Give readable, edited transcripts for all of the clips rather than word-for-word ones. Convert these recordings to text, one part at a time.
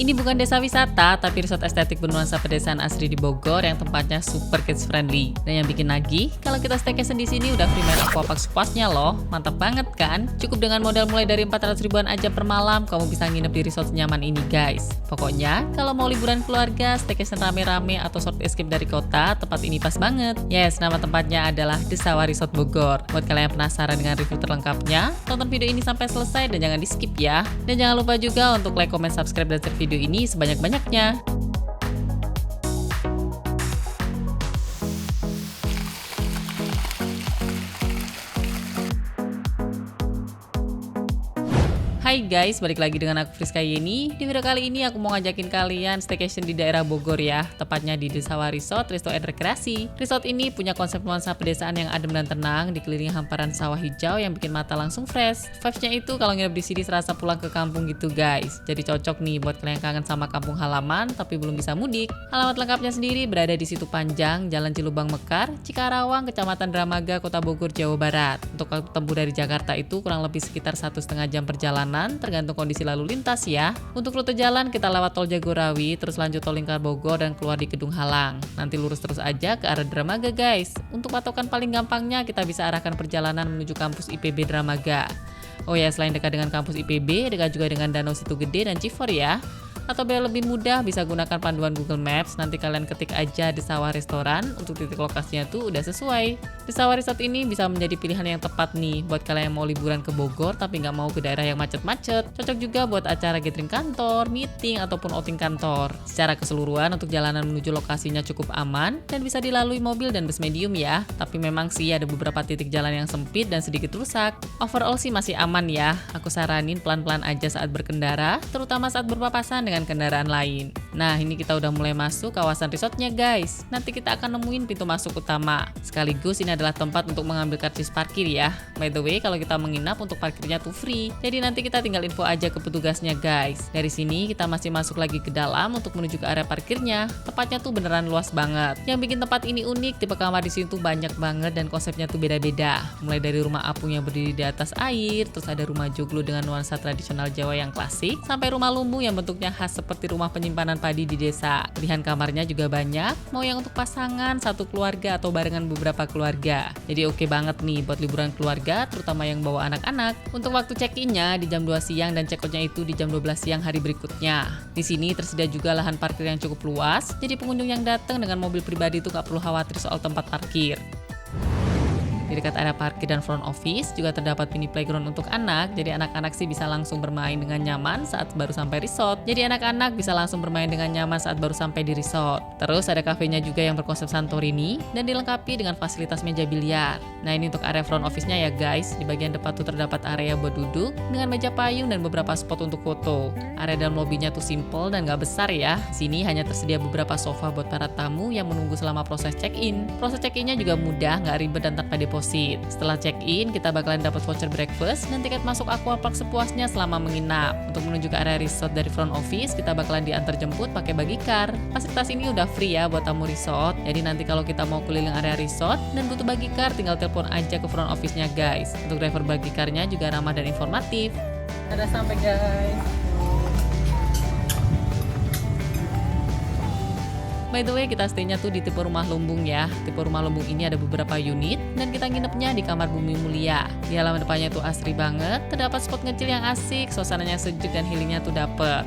Ini bukan desa wisata, tapi resort estetik bernuansa pedesaan asri di Bogor yang tempatnya super kids friendly. Dan yang bikin lagi, kalau kita staycation di sini udah free main aquapark sepuasnya loh. Mantap banget kan? Cukup dengan modal mulai dari 400 ribuan aja per malam, kamu bisa nginep di resort senyaman ini guys. Pokoknya, kalau mau liburan keluarga, staycation rame-rame atau short escape dari kota, tempat ini pas banget. Yes, nama tempatnya adalah Desawa Resort Bogor. Buat kalian yang penasaran dengan review terlengkapnya, tonton video ini sampai selesai dan jangan di skip ya. Dan jangan lupa juga untuk like, comment, subscribe, dan share video ini sebanyak-banyaknya. Hai guys, balik lagi dengan aku Friska Yeni. Di video kali ini aku mau ngajakin kalian staycation di daerah Bogor ya, tepatnya di Desawa Resort, Resto and Rekreasi. Resort ini punya konsep nuansa pedesaan yang adem dan tenang, dikelilingi hamparan sawah hijau yang bikin mata langsung fresh. Vibes-nya itu kalau nginep di sini serasa pulang ke kampung gitu guys. Jadi cocok nih buat kalian yang kangen sama kampung halaman tapi belum bisa mudik. Alamat lengkapnya sendiri berada di Situ Panjang, Jalan Cilubang Mekar, Cikarawang, Kecamatan Dramaga, Kota Bogor, Jawa Barat. Untuk waktu tempuh dari Jakarta itu kurang lebih sekitar 1,5 jam perjalanan, tergantung kondisi lalu lintas ya. Untuk rute jalan kita lewat tol Jagorawi, terus lanjut tol Lingkar Bogor dan keluar di Kedung Halang. Nanti lurus terus aja ke arah Dramaga guys. Untuk patokan paling gampangnya kita bisa arahkan perjalanan menuju kampus IPB Dramaga. Oh ya, selain dekat dengan kampus IPB, dekat juga dengan Danau Situ Gede dan Cifor ya. Atau biar lebih mudah bisa gunakan panduan Google Maps, nanti kalian ketik aja Desawa Restoran, untuk titik lokasinya tuh udah sesuai. Desawa Resort ini bisa menjadi pilihan yang tepat nih buat kalian yang mau liburan ke Bogor tapi nggak mau ke daerah yang macet-macet. Cocok juga buat acara gathering kantor, meeting, ataupun outing kantor. Secara keseluruhan untuk jalanan menuju lokasinya cukup aman dan bisa dilalui mobil dan bus medium ya. Tapi memang sih ada beberapa titik jalan yang sempit dan sedikit rusak. Overall sih masih aman ya. Aku saranin pelan-pelan aja saat berkendara, terutama saat berpapasan dengan kendaraan lain. Nah, ini kita udah mulai masuk kawasan resortnya guys. Nanti kita akan nemuin pintu masuk utama. Sekaligus ini adalah tempat untuk mengambil karcis parkir ya. By the way, kalau kita menginap untuk parkirnya tuh free. Jadi nanti kita tinggal info aja ke petugasnya guys. Dari sini kita masih masuk lagi ke dalam untuk menuju ke area parkirnya. Tempatnya tuh beneran luas banget. Yang bikin tempat ini unik, tipe kamar di sini tuh banyak banget dan konsepnya tuh beda-beda. Mulai dari rumah apung yang berdiri di atas air, terus ada rumah joglo dengan nuansa tradisional Jawa yang klasik, sampai rumah lumbu yang bentuknya khas seperti rumah penyimpanan padi di desa. Pilihan kamarnya juga banyak, mau yang untuk pasangan, satu keluarga, atau barengan beberapa keluarga. Jadi oke banget nih buat liburan keluarga, terutama yang bawa anak-anak. Untuk waktu check-in-nya di jam 2 siang dan check-out-nya itu di jam 12 siang hari berikutnya. Di sini tersedia juga lahan parkir yang cukup luas, jadi pengunjung yang datang dengan mobil pribadi itu nggak perlu khawatir soal tempat parkir. Di dekat area parkir dan front office juga terdapat mini playground untuk anak, jadi anak-anak sih bisa langsung bermain dengan nyaman saat baru sampai resort. Jadi anak-anak bisa langsung bermain dengan nyaman saat baru sampai di resort. Terus ada kafenya juga yang berkonsep Santorini dan dilengkapi dengan fasilitas meja biliar. Nah, ini untuk area front office-nya ya guys. Di bagian depan tuh terdapat area buat duduk dengan meja payung dan beberapa spot untuk foto. Area dalam lobbynya tuh simple dan gak besar ya. Di sini hanya tersedia beberapa sofa buat para tamu yang menunggu selama proses check-in. Proses check-in-nya juga mudah, gak ribet dan tanpa deposit. Setelah check-in, kita bakalan dapat voucher breakfast dan tiket masuk aquapark sepuasnya selama menginap. Untuk menuju ke area resort dari front office, kita bakalan diantar jemput pakai bagicar. Fasilitas ini udah free ya buat tamu resort. Jadi nanti kalau kita mau keliling area resort dan butuh bagicar, tinggal telepon aja ke front office-nya guys. Untuk driver bagicarnya juga ramah dan informatif. Udah sampai guys. By the way, kita stay-nya tuh di tipe rumah lumbung ya. Tipe rumah lumbung ini ada beberapa unit dan kita nginepnya di kamar Bumi Mulia. Di halaman depannya tuh asri banget, terdapat spot kecil yang asik, suasananya sejuk dan healingnya tuh dapet.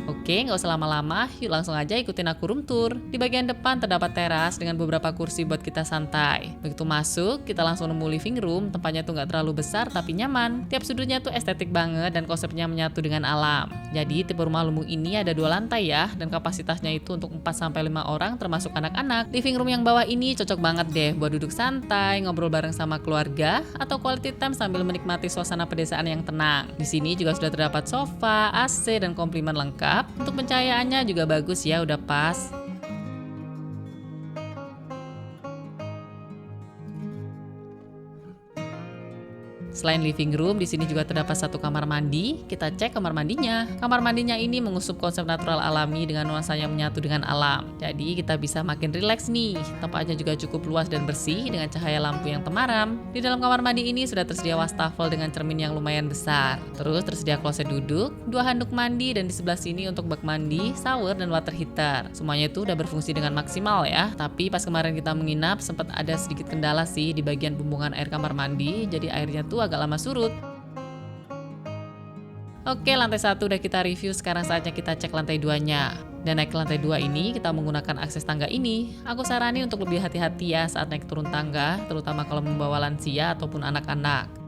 Oke, nggak usah lama-lama, yuk langsung aja ikutin aku room tour. Di bagian depan terdapat teras dengan beberapa kursi buat kita santai. Begitu masuk, kita langsung nemu living room, tempatnya tuh nggak terlalu besar tapi nyaman. Tiap sudutnya tuh estetik banget dan konsepnya menyatu dengan alam. Jadi tipe rumah lumbung ini ada 2 lantai ya, dan kapasitasnya itu untuk 4-5 orang termasuk anak-anak. Living room yang bawah ini cocok banget deh buat duduk santai, ngobrol bareng sama keluarga, atau quality time sambil menikmati suasana pedesaan yang tenang. Di sini juga sudah terdapat sofa, AC, dan komplimen lengkap. Untuk pencahayaannya juga bagus ya, udah pas. Selain living room, di sini juga terdapat satu kamar mandi. Kita cek kamar mandinya. Kamar mandinya ini mengusung konsep natural alami dengan nuansa yang menyatu dengan alam. Jadi kita bisa makin rileks nih. Tempatnya juga cukup luas dan bersih dengan cahaya lampu yang temaram. Di dalam kamar mandi ini sudah tersedia wastafel dengan cermin yang lumayan besar. Terus tersedia kloset duduk, 2 handuk mandi, dan di sebelah sini untuk bak mandi, shower, dan water heater. Semuanya itu udah berfungsi dengan maksimal ya. Tapi pas kemarin kita menginap sempat ada sedikit kendala sih di bagian bumbungan air kamar mandi. Jadi airnya tuh agak lama surut. Oke, lantai 1 udah kita review, sekarang saatnya kita cek lantai 2-nya. Dan naik ke lantai 2 ini, kita menggunakan akses tangga ini. Aku sarani untuk lebih hati-hati ya saat naik turun tangga, terutama kalau membawa lansia ataupun anak-anak.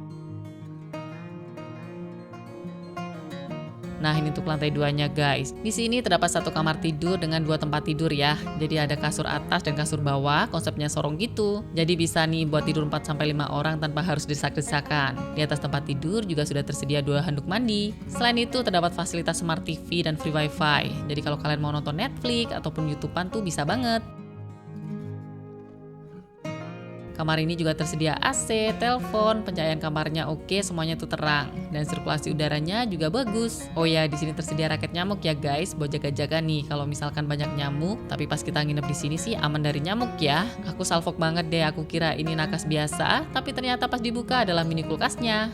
Nah, ini untuk lantai 2-nya guys. Di sini terdapat satu kamar tidur dengan 2 tempat tidur ya. Jadi ada kasur atas dan kasur bawah, konsepnya sorong gitu. Jadi bisa nih buat tidur 4-5 orang tanpa harus desak-desakan. Di atas tempat tidur juga sudah tersedia 2 handuk mandi. Selain itu terdapat fasilitas smart TV dan free wifi. Jadi kalau kalian mau nonton Netflix ataupun YouTube-an tuh bisa banget. Kamar ini juga tersedia AC, telepon, pencahayaan kamarnya oke, semuanya tuh terang, dan sirkulasi udaranya juga bagus. Oh ya, di sini tersedia raket nyamuk ya guys, buat jaga-jaga nih kalau misalkan banyak nyamuk. Tapi pas kita nginep di sini sih aman dari nyamuk ya. Aku salfok banget deh, aku kira ini nakas biasa, tapi ternyata pas dibuka adalah mini kulkasnya.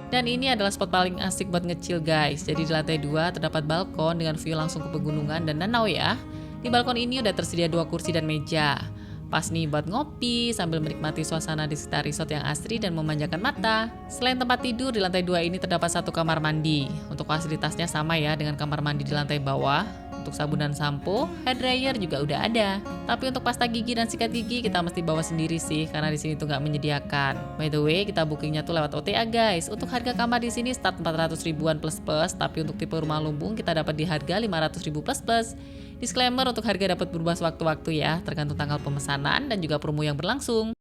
Dan ini adalah spot paling asik buat ngecil guys. Jadi di lantai 2 terdapat balkon dengan view langsung ke pegunungan dan danau ya. Di balkon ini udah tersedia 2 kursi dan meja. Pas nih buat ngopi sambil menikmati suasana di sekitar resort yang asri dan memanjakan mata. Selain tempat tidur, di lantai 2 ini terdapat satu kamar mandi. Untuk fasilitasnya sama ya dengan kamar mandi di lantai bawah. Untuk sabun dan sampo, hair dryer juga udah ada. Tapi untuk pasta gigi dan sikat gigi kita mesti bawa sendiri sih, karena di sini tuh nggak menyediakan. By the way, kita bookingnya tuh lewat OTA guys. Untuk harga kamar di sini start 400 ribuan plus plus, tapi untuk tipe rumah lumbung kita dapat di harga 500 ribu plus plus. Disclaimer, untuk harga dapat berubah sewaktu-waktu ya, tergantung tanggal pemesanan dan juga promo yang berlangsung.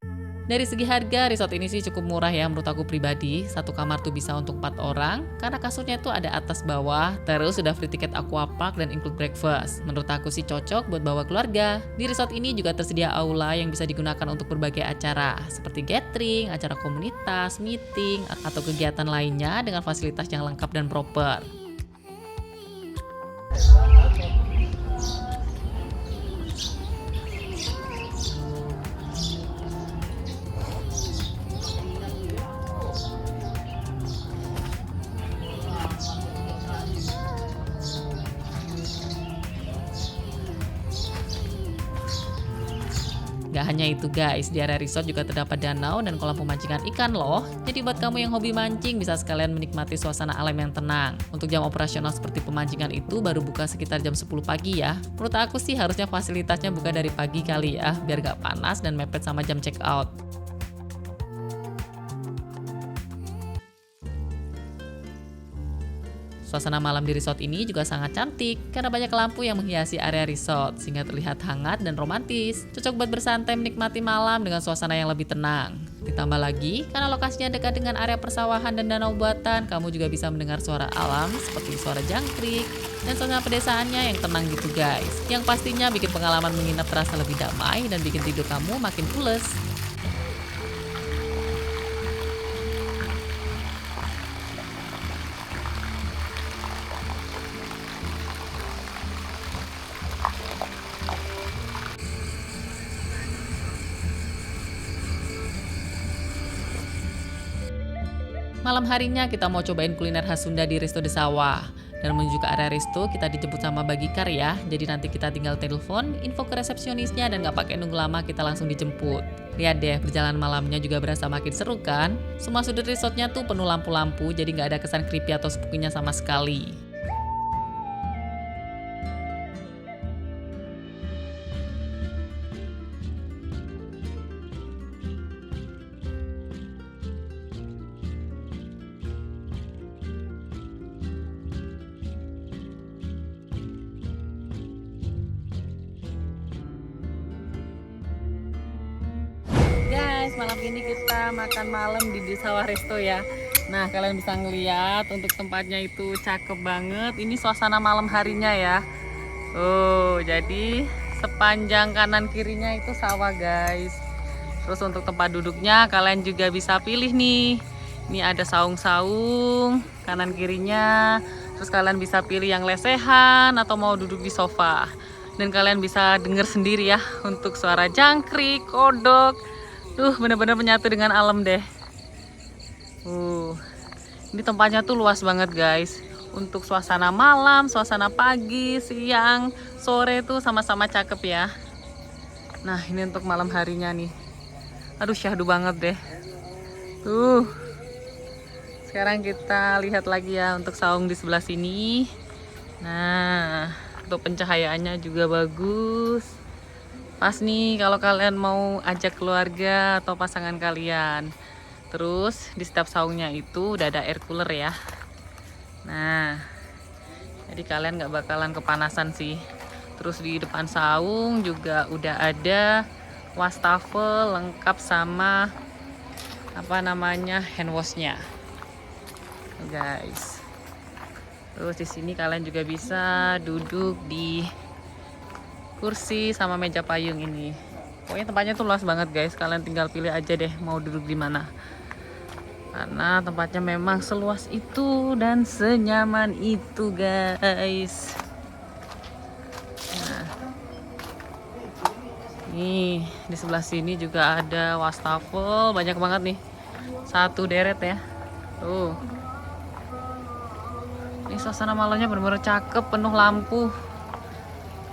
Dari segi harga, resort ini sih cukup murah ya menurut aku pribadi. Satu kamar tuh bisa untuk 4 orang, karena kasurnya tuh ada atas bawah, terus sudah free tiket aquapark dan include breakfast. Menurut aku sih cocok buat bawa keluarga. Di resort ini juga tersedia aula yang bisa digunakan untuk berbagai acara, seperti gathering, acara komunitas, meeting, atau kegiatan lainnya dengan fasilitas yang lengkap dan proper. Gak hanya itu guys, di area resort juga terdapat danau dan kolam pemancingan ikan loh. Jadi buat kamu yang hobi mancing bisa sekalian menikmati suasana alam yang tenang. Untuk jam operasional seperti pemancingan itu baru buka sekitar jam 10 pagi ya. Menurut aku sih harusnya fasilitasnya buka dari pagi kali ya, biar gak panas dan mepet sama jam check out. Suasana malam di resort ini juga sangat cantik karena banyak lampu yang menghiasi area resort sehingga terlihat hangat dan romantis. Cocok buat bersantai menikmati malam dengan suasana yang lebih tenang. Ditambah lagi, karena lokasinya dekat dengan area persawahan dan danau buatan, kamu juga bisa mendengar suara alam seperti suara jangkrik dan suasana pedesaannya yang tenang gitu guys. Yang pastinya bikin pengalaman menginap terasa lebih damai dan bikin tidur kamu makin pules. Malam harinya kita mau cobain kuliner khas Sunda di Resto Desawa. Dan menuju ke area resto kita dijemput sama Bagikar ya. Jadi nanti kita tinggal telepon, info ke resepsionisnya dan gak pakai nunggu lama kita langsung dijemput. Lihat deh, perjalanan malamnya juga berasa makin seru kan? Semua sudut resortnya tuh penuh lampu-lampu, jadi gak ada kesan creepy atau spooky-nya sama sekali. Malam ini kita makan malam di Desawa Resto ya. Nah, kalian bisa ngeliat untuk tempatnya itu cakep banget. Ini suasana malam harinya ya. Oh, jadi sepanjang kanan kirinya itu sawah guys. Terus untuk tempat duduknya kalian juga bisa pilih nih. Ini ada saung-saung kanan kirinya. Terus kalian bisa pilih yang lesehan atau mau duduk di sofa. Dan kalian bisa dengar sendiri ya untuk suara jangkrik, kodok. Bener-bener menyatu dengan alam deh. Ini tempatnya tuh luas banget guys. Untuk suasana malam, suasana pagi, siang, sore tuh sama-sama cakep ya. Nah ini untuk malam harinya nih. Aduh syahdu banget deh. Sekarang kita lihat lagi ya untuk saung di sebelah sini. Nah untuk pencahayaannya juga bagus. Pas nih kalau kalian mau ajak keluarga atau pasangan kalian. Terus di setiap saungnya itu udah ada air cooler ya. Nah jadi kalian gak bakalan kepanasan sih. Terus di depan saung juga udah ada wastafel lengkap sama hand washnya guys. Terus di sini kalian juga bisa duduk di kursi sama meja payung ini. Pokoknya tempatnya tuh luas banget guys. Kalian tinggal pilih aja deh mau duduk di mana. Karena tempatnya memang seluas itu dan senyaman itu guys. Nih di sebelah sini juga ada wastafel, banyak banget nih, satu deret ya. Ini suasana malamnya benar-benar cakep, penuh lampu.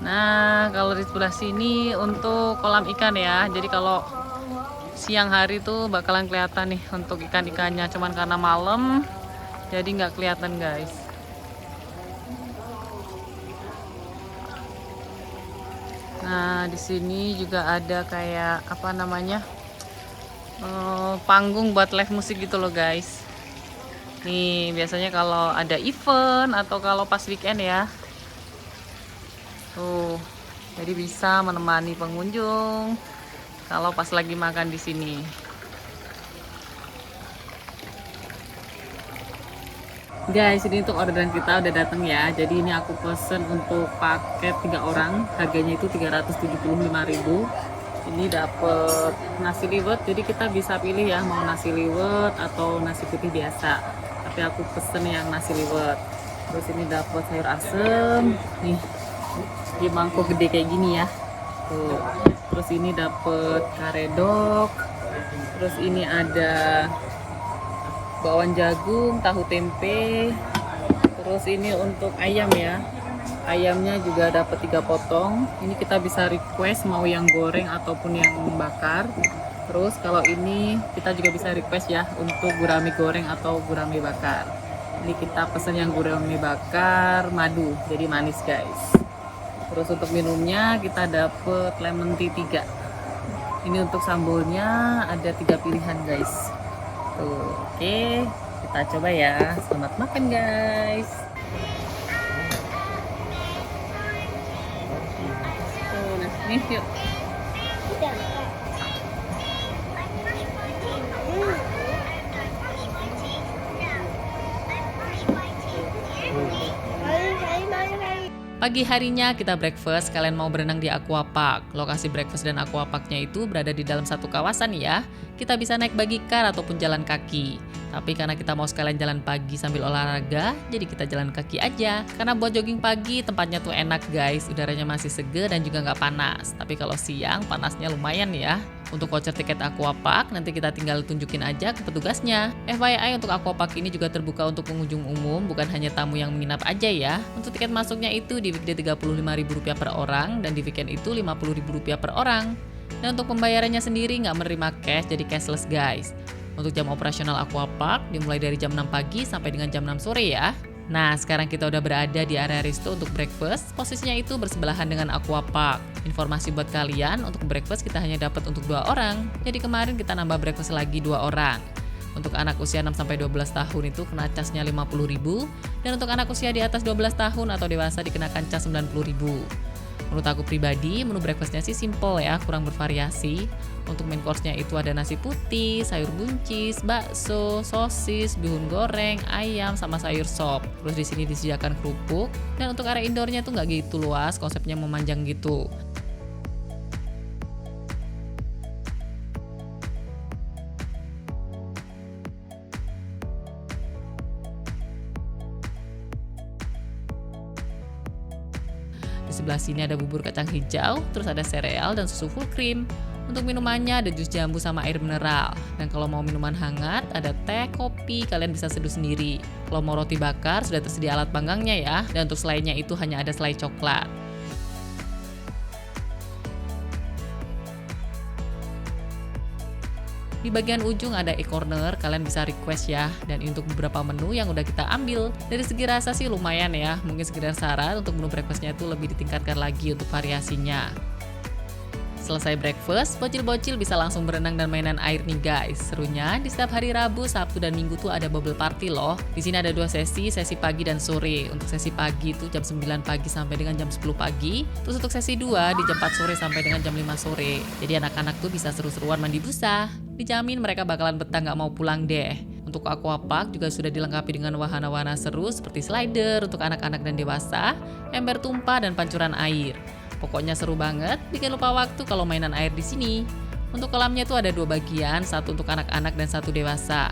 Nah kalau di sebelah sini untuk kolam ikan ya. Jadi kalau siang hari tuh bakalan kelihatan nih untuk ikan-ikannya. Cuman karena malam jadi nggak kelihatan guys. Nah, di sini juga ada kayak panggung buat live musik gitu loh, guys. Nih, biasanya kalau ada event atau kalau pas weekend ya. Jadi bisa menemani pengunjung kalau pas lagi makan di sini. Guys, ini untuk orderan kita udah datang ya. Jadi ini aku pesen untuk paket 3 orang, harganya itu 375.000. Ini dapet nasi liwet, jadi kita bisa pilih ya mau nasi liwet atau nasi putih biasa. Tapi aku pesen yang nasi liwet. Terus ini dapet sayur asem, nih di mangkok gede kayak gini ya. Tuh. Terus ini dapet karedok. Terus ini ada bakwan jagung, tahu tempe. Terus ini untuk ayam ya. Ayamnya juga dapat 3 potong. Ini kita bisa request mau yang goreng ataupun yang bakar. Terus kalau ini kita juga bisa request ya untuk gurame goreng atau gurame bakar. Ini kita pesen yang gurame bakar madu, jadi manis guys. Terus untuk minumnya kita dapet lemon tea 3. Ini untuk sambalnya ada 3 pilihan guys. Tuh, oke, kita coba ya. Selamat makan guys. Tuh, nah nih yuk. Pagi harinya kita breakfast, kalian mau berenang di aquapark. Lokasi breakfast dan aquaparknya itu berada di dalam satu kawasan ya. Kita bisa naik buggy car ataupun jalan kaki. Tapi karena kita mau sekalian jalan pagi sambil olahraga, jadi kita jalan kaki aja. Karena buat jogging pagi tempatnya tuh enak guys, udaranya masih seger dan juga nggak panas. Tapi kalau siang panasnya lumayan ya. Untuk voucher tiket aquapark nanti kita tinggal tunjukin aja ke petugasnya. FYI untuk aquapark ini juga terbuka untuk pengunjung umum, bukan hanya tamu yang menginap aja ya. Untuk tiket masuknya itu di weekday Rp35.000 per orang dan di weekend itu Rp50.000 per orang. Dan untuk pembayarannya sendiri nggak menerima cash, jadi cashless guys. Untuk jam operasional aquapark dimulai dari jam 6 pagi sampai dengan jam 6 sore ya. Nah, sekarang kita udah berada di area resto untuk breakfast. Posisinya itu bersebelahan dengan aquapark. Informasi buat kalian, untuk breakfast kita hanya dapat untuk 2 orang. Jadi kemarin kita nambah breakfast lagi 2 orang. Untuk anak usia 6-12 tahun itu kena casnya Rp50.000. Dan untuk anak usia di atas 12 tahun atau dewasa dikenakan cas Rp90.000. Menurut aku pribadi, menu breakfastnya sih simple ya, kurang bervariasi. Untuk main course-nya itu ada nasi putih, sayur buncis, bakso, sosis, bihun goreng, ayam, sama sayur sop. Terus di sini disediakan kerupuk. Dan untuk area indoornya tuh nggak gitu luas, konsepnya memanjang gitu. sebelah sini ada bubur kacang hijau, terus ada sereal dan susu full cream. Untuk minumannya ada jus jambu sama air mineral. Dan kalau mau minuman hangat, ada teh, kopi, kalian bisa seduh sendiri. Kalau mau roti bakar, sudah tersedia alat panggangnya ya. Dan untuk selainya itu hanya ada selai coklat. Di bagian ujung ada e-corner, kalian bisa request ya. Dan untuk beberapa menu yang udah kita ambil. Dari segi rasa sih lumayan ya. Mungkin sekedar saran untuk menu breakfastnya itu lebih ditingkatkan lagi untuk variasinya. Selesai breakfast, bocil-bocil bisa langsung berenang dan mainan air nih guys. Serunya, di setiap hari Rabu, Sabtu, dan Minggu tuh ada bubble party loh. Di sini ada 2 sesi pagi dan sore. Untuk sesi pagi itu jam 9 pagi sampai dengan jam 10 pagi. Terus untuk sesi 2 di jam 4 sore sampai dengan jam 5 sore. Jadi anak-anak tuh bisa seru-seruan mandi busa. Dijamin mereka bakalan betah nggak mau pulang deh. Untuk aquapark juga sudah dilengkapi dengan wahana-wahana seru seperti slider untuk anak-anak dan dewasa, ember tumpah, dan pancuran air. Pokoknya seru banget, bikin lupa waktu kalau mainan air di sini. Untuk kolamnya tuh ada 2 bagian, satu untuk anak-anak dan satu dewasa.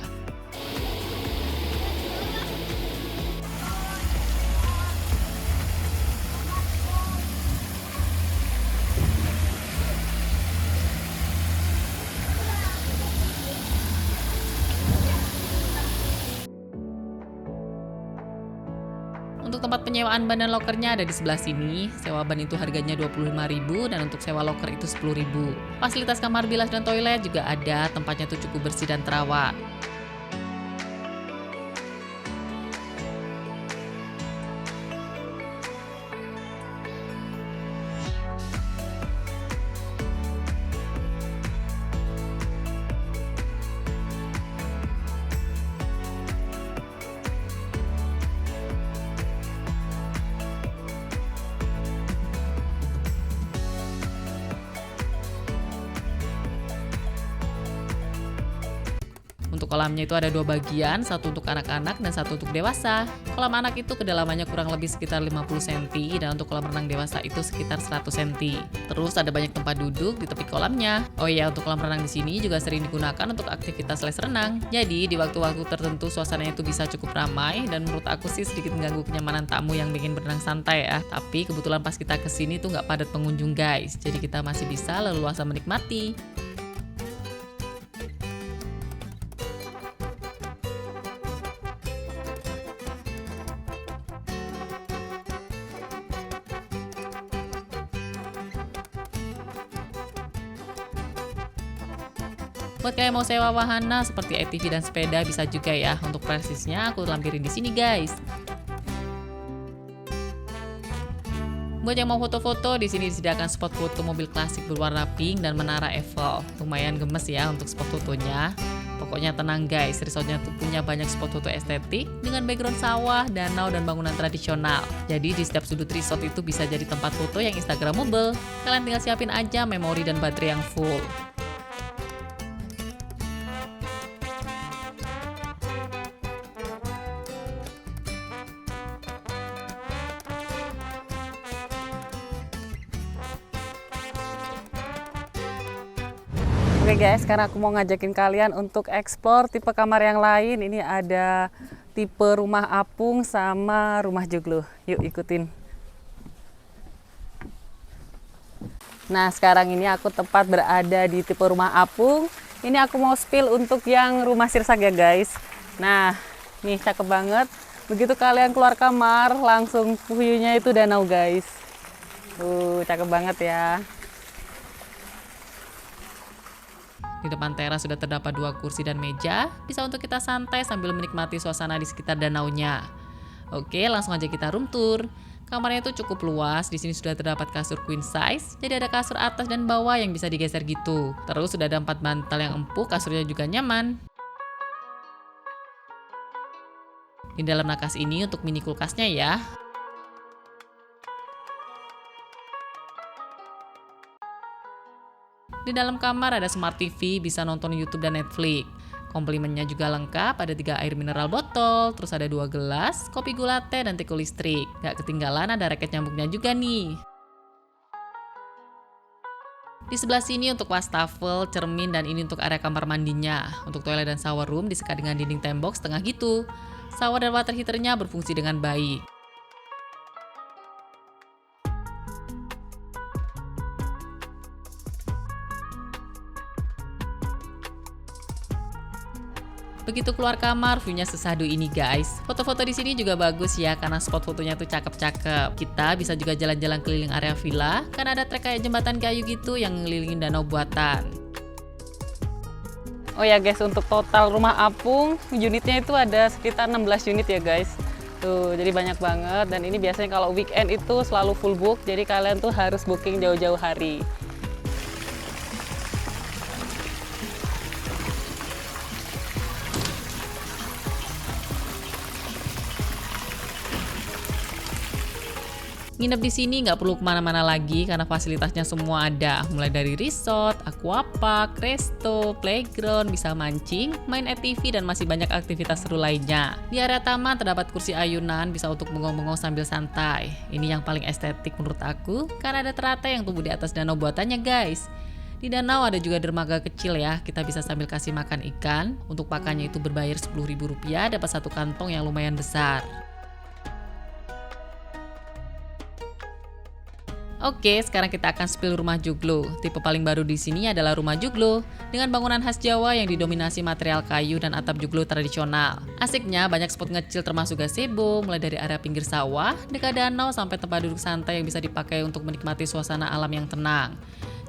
Untuk tempat penyewaan ban dan lokernya ada di sebelah sini. Sewa ban itu harganya 25.000 dan untuk sewa loker itu 10.000. Fasilitas kamar bilas dan toilet juga ada, tempatnya tuh cukup bersih dan terawat. Untuk kolamnya itu ada 2 bagian, satu untuk anak-anak dan satu untuk dewasa. Kolam anak itu kedalamannya kurang lebih sekitar 50 cm dan untuk kolam renang dewasa itu sekitar 100 cm. Terus ada banyak tempat duduk di tepi kolamnya. Oh iya, untuk kolam renang di sini juga sering digunakan untuk aktivitas les renang. Jadi di waktu-waktu tertentu suasananya itu bisa cukup ramai dan menurut aku sih sedikit mengganggu kenyamanan tamu yang ingin berenang santai ya. Tapi kebetulan pas kita kesini tuh nggak padat pengunjung guys, jadi kita masih bisa leluasa menikmati. Buat kayak mau sewa wahana seperti ATV dan sepeda bisa juga ya. Untuk presisnya aku lampirin di sini guys. Buat yang mau foto-foto, di sini disediakan spot foto mobil klasik berwarna pink dan menara Eiffel. Lumayan gemes ya untuk spot fotonya. Pokoknya tenang guys, resortnya tuh punya banyak spot foto estetik dengan background sawah, danau, dan bangunan tradisional. Jadi di setiap sudut resort itu bisa jadi tempat foto yang instagramable. Kalian tinggal siapin aja memori dan baterai yang full. Oke guys, sekarang aku mau ngajakin kalian untuk explore tipe kamar yang lain. Ini ada tipe rumah apung sama rumah joglo. Yuk ikutin. Nah sekarang ini aku tepat berada di tipe rumah apung. Ini aku mau spill untuk yang rumah sirsak ya guys. Nah nih cakep banget. Begitu kalian keluar kamar langsung view-nya itu danau guys. Cakep banget ya. Di depan teras sudah terdapat 2 kursi dan meja, bisa untuk kita santai sambil menikmati suasana di sekitar danaunya. Oke, langsung aja kita room tour. Kamarnya itu cukup luas, di sini sudah terdapat kasur queen size, jadi ada kasur atas dan bawah yang bisa digeser gitu. Terus sudah ada 4 bantal yang empuk, kasurnya juga nyaman. Di dalam nakas ini untuk mini kulkasnya ya. Di dalam kamar ada smart TV, bisa nonton YouTube dan Netflix. Komplimennya juga lengkap, ada 3 air mineral botol, terus ada 2 gelas, kopi gula teh, dan teko listrik. Gak ketinggalan ada raket nyambuknya juga nih. Di sebelah sini untuk wastafel, cermin, dan ini untuk area kamar mandinya. Untuk toilet dan shower room disekat dengan dinding tembok setengah gitu. Shower dan water heaternya berfungsi dengan baik. Begitu keluar kamar, view-nya sesahdu ini guys. Foto-foto di sini juga bagus ya, karena spot fotonya tuh cakep-cakep. Kita bisa juga jalan-jalan keliling area villa, karena ada trek kayak jembatan kayu gitu yang ngelilingin danau buatan. Oh ya guys, untuk total rumah apung, unitnya itu ada sekitar 16 unit ya guys. Tuh, jadi banyak banget, dan ini biasanya kalau weekend itu selalu full book, jadi kalian tuh harus booking jauh-jauh hari. Nginep di sini nggak perlu kemana-mana lagi karena fasilitasnya semua ada, mulai dari resort, aquapark, resto, playground, bisa mancing, main ATV, dan masih banyak aktivitas seru lainnya. Di area taman terdapat kursi ayunan, bisa untuk bengong-bengong sambil santai. Ini yang paling estetik menurut aku, karena ada teratai yang tumbuh di atas danau buatannya guys. Di danau ada juga dermaga kecil ya, kita bisa sambil kasih makan ikan. Untuk pakannya itu berbayar Rp10.000, dapat satu kantong yang lumayan besar. Oke, sekarang kita akan spill rumah joglo. Tipe paling baru di sini adalah rumah joglo dengan bangunan khas Jawa yang didominasi material kayu dan atap joglo tradisional. Asiknya banyak spot ngecil termasuk gazebo, mulai dari area pinggir sawah, dekat danau sampai tempat duduk santai yang bisa dipakai untuk menikmati suasana alam yang tenang.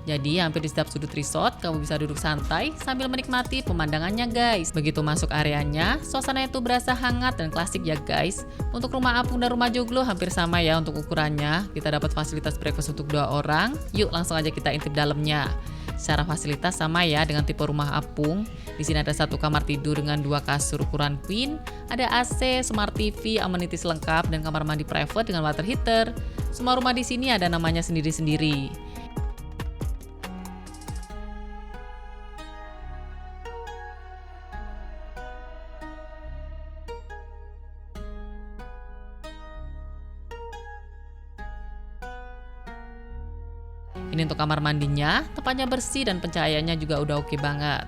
Jadi hampir di setiap sudut resort kamu bisa duduk santai sambil menikmati pemandangannya guys. Begitu masuk areanya, suasana itu berasa hangat dan klasik ya guys. Untuk rumah apung dan rumah joglo hampir sama ya untuk ukurannya. Kita dapat fasilitas breakfast untuk 2 orang. Yuk langsung aja kita intip dalamnya. Secara fasilitas sama ya dengan tipe rumah apung. Di sini ada 1 kamar tidur dengan 2 kasur ukuran queen, ada AC, smart TV, amenities lengkap, dan kamar mandi private dengan water heater. Semua rumah di sini ada namanya sendiri-sendiri. Ini untuk kamar mandinya, tempatnya bersih dan pencahayaannya juga udah oke banget.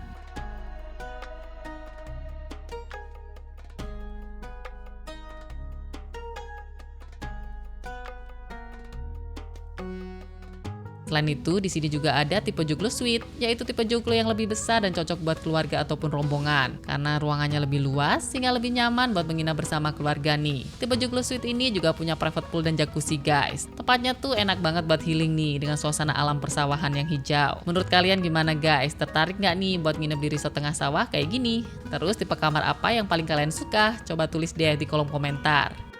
Selain itu, di sini juga ada tipe joglo suite, yaitu tipe joglo yang lebih besar dan cocok buat keluarga ataupun rombongan. Karena ruangannya lebih luas, sehingga lebih nyaman buat menginap bersama keluarga nih. Tipe joglo suite ini juga punya private pool dan jacuzzi guys. Tempatnya tuh enak banget buat healing nih, dengan suasana alam persawahan yang hijau. Menurut kalian gimana guys? Tertarik nggak nih buat nginep di resort tengah sawah kayak gini? Terus tipe kamar apa yang paling kalian suka? Coba tulis deh di kolom komentar.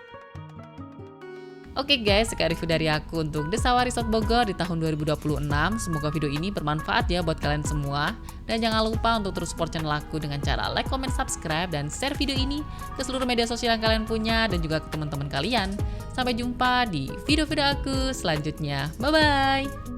Oke guys, sekian review dari aku untuk Desawa Resort Bogor di tahun 2026. Semoga video ini bermanfaat ya buat kalian semua. Dan jangan lupa untuk terus support channel aku dengan cara like, comment, subscribe, dan share video ini ke seluruh media sosial yang kalian punya dan juga ke teman-teman kalian. Sampai jumpa di video-video aku selanjutnya. Bye-bye!